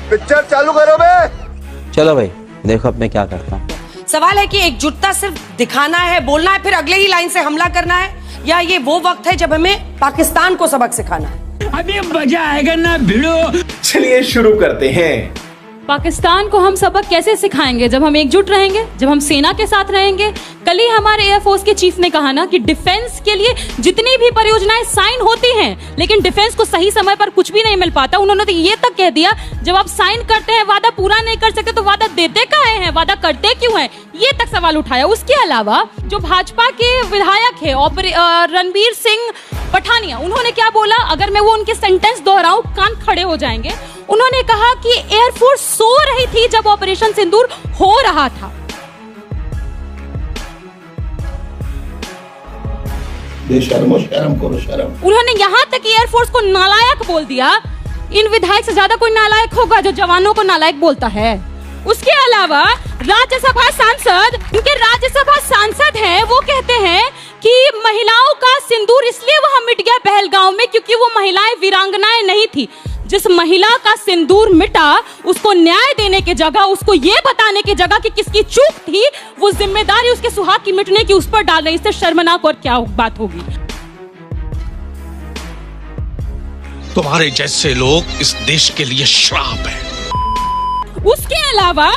Picture चालू करो बे। चलो भाई देखो अब मैं क्या करता हूँ। सवाल है कि एकजुटता सिर्फ दिखाना है, बोलना है, फिर अगले ही लाइन से हमला करना है, या ये वो वक्त है जब हमें पाकिस्तान को सबक सिखाना है। अभी मजा आएगा ना भिड़ो। चलिए शुरू करते हैं। पाकिस्तान को हम सबक कैसे सिखाएंगे? जब हम एकजुट रहेंगे, जब हम सेना के साथ रहेंगे। कल ही हमारे एयरफोर्स के चीफ ने कहा ना कि डिफेंस के लिए जितनी भी परियोजनाएं साइन होती हैं, लेकिन डिफेंस को सही समय पर कुछ भी नहीं मिल पाता। उन्होंने तो ये तक कह दिया जब आप साइन करते हैं, वादा पूरा नहीं कर सकते तो वादा देते काहे हैं, वादा करते क्यों हैं, ये तक सवाल उठाया। उसके अलावा जो भाजपा के विधायक है रणबीर सिंह पठानिया, उन्होंने क्या बोला, अगर मैं वो उनके सेंटेंस दोहराऊं कान खड़े हो जाएंगे। उन्होंने कहा कि एयरफोर्स सो रही थी जब ऑपरेशन सिंदूर हो रहा था। शर्म करो शर्म। उन्होंने यहाँ तक एयरफोर्स को नालायक बोल दिया। इन विधायक से ज्यादा कोई नालायक होगा जो जवानों को नालायक बोलता है। उसके अलावा राज्यसभा सांसद, इनके राज्यसभा सांसद हैं, वो कहते हैं कि महिलाओं का सिंदूर इसलिए वहां मिट गया पहलगांव में क्योंकि वो महिलाएं वीरांगनाएं नहीं थी। जिस महिला का सिंदूर मिटा उसको न्याय देने की जगह, उसको ये बताने की जगह कि किसकी चूक थी, वो जिम्मेदारी उसके सुहाग की मिटने की उस पर डाल रही। इससे शर्मनाक और क्या बात होगी। तुम्हारे जैसे लोग इस देश के लिए श्राप है। उसके अलावा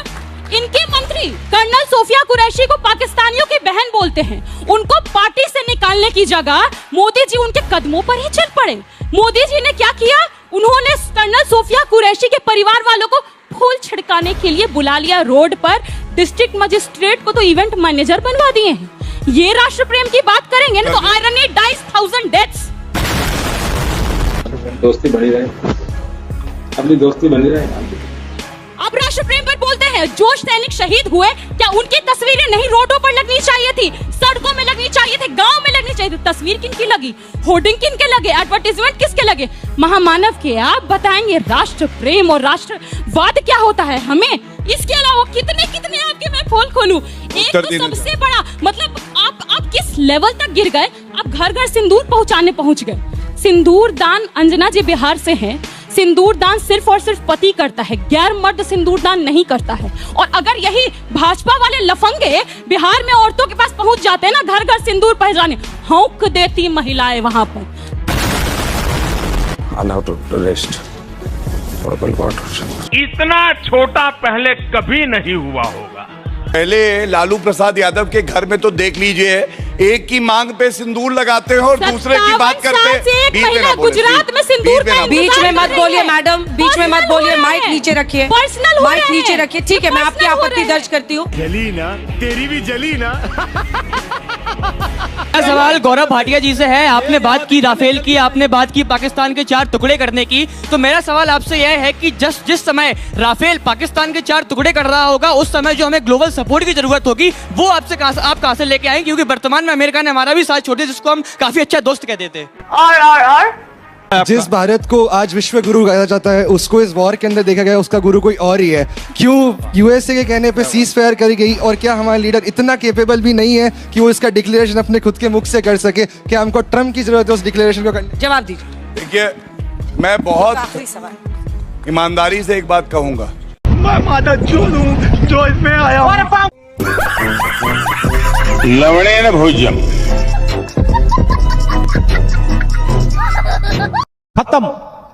इनके मंत्री कर्नल सोफिया कुरैशी को पाकिस्तानियों की बहन बोलते हैं। उनको पार्टी से निकालने की जगह मोदी जी उनके कदमों पर ही चल पड़े। मोदी जी ने क्या किया, उन्होंने कर्नल सोफिया कुरैशी के परिवार वालों को फूल छिड़काने के लिए बुला लिया रोड पर। डिस्ट्रिक्ट मजिस्ट्रेट को तो इवेंट मैनेजर बनवा दिए हैं। ये राष्ट्र प्रेम की बात करेंगे ना तो आयरनी डाइज 1000 डेथ्स। दोस्ती बनी रहे, अपनी दोस्ती बनी रहे। अब राष्ट्र प्रेम पर बोलते हैं। जो सैनिक शहीद हुए, क्या उनकी तस्वीरें नहीं रोडों पर लगनी चाहिए थी, सड़कों में लगनी चाहिए थी, गांव में लगनी चाहिए थी? तस्वीर किनकी लगी, होर्डिंग किनके लगे, एडवर्टाइजमेंट किसके लगे? महामानव के आप बताएंगे राष्ट्र प्रेम और राष्ट्रवाद क्या होता है हमें। इसके अलावा कितने आपके मैं पोल खोलूं। एक तो सबसे बड़ा मतलब आप किस लेवल तक गिर गए, आप घर घर सिंदूर पहुंच गए। सिंदूर दान, अंजना जी बिहार से हैं, सिंदूर दान सिर्फ और सिर्फ पति करता है, गैर मर्द सिंदूर दान नहीं करता है। और अगर यही भाजपा वाले लफंगे बिहार में औरतों के पास पहुंच जाते हैं ना घर घर सिंदूर पहचाने, हौंक देती महिलाएं वहां पर। इतना छोटा पहले कभी नहीं हुआ होगा। पहले लालू प्रसाद यादव के घर में तो देख लीजिए, एक की मांग पे सिंदूर लगाते हैं और दूसरे की बात करते हैं। गुजरात में सिंदूर बीच में मत बोलिए मैडम, बीच में मत बोलिए। माइक नीचे रखिए, माइक नीचे रखिए। ठीक है, मैं आपकी आपत्ति दर्ज करती हूँ। जली ना, तेरी भी जली ना। सवाल गौरव भाटिया जी से है। आपने बात की राफेल की, आपने बात की पाकिस्तान के 4 टुकड़े करने की, तो मेरा सवाल आपसे यह है कि जिस समय राफेल पाकिस्तान के 4 टुकड़े कर रहा होगा, उस समय जो हमें ग्लोबल सपोर्ट की जरूरत होगी वो आप कहां से लेके आएंगे? क्योंकि वर्तमान में अमेरिका ने हमारा भी साथ छोड़ दिया, जिसको हम काफी अच्छा दोस्त कहते थे। जिस भारत को आज विश्व गुरु कहा जाता है, उसको इस वॉर के अंदर देखा गया उसका गुरु कोई और ही है। क्यों यूएसए के कहने पे सीज फायर करी गई? और क्या हमारा लीडर इतना केपेबल भी नहीं है कि वो इसका डिक्लेरेशन अपने खुद के मुख से कर सके? क्या हमको ट्रम्प की जरूरत है उस डिक्लेरेशन को करने? जवाब दीजिए। देखिए, मैं बहुत ईमानदारी से एक बात कहूंगा, मैं माता हूँ जो इसमें आया हूँ। लवणेन भोज्यम खत्म।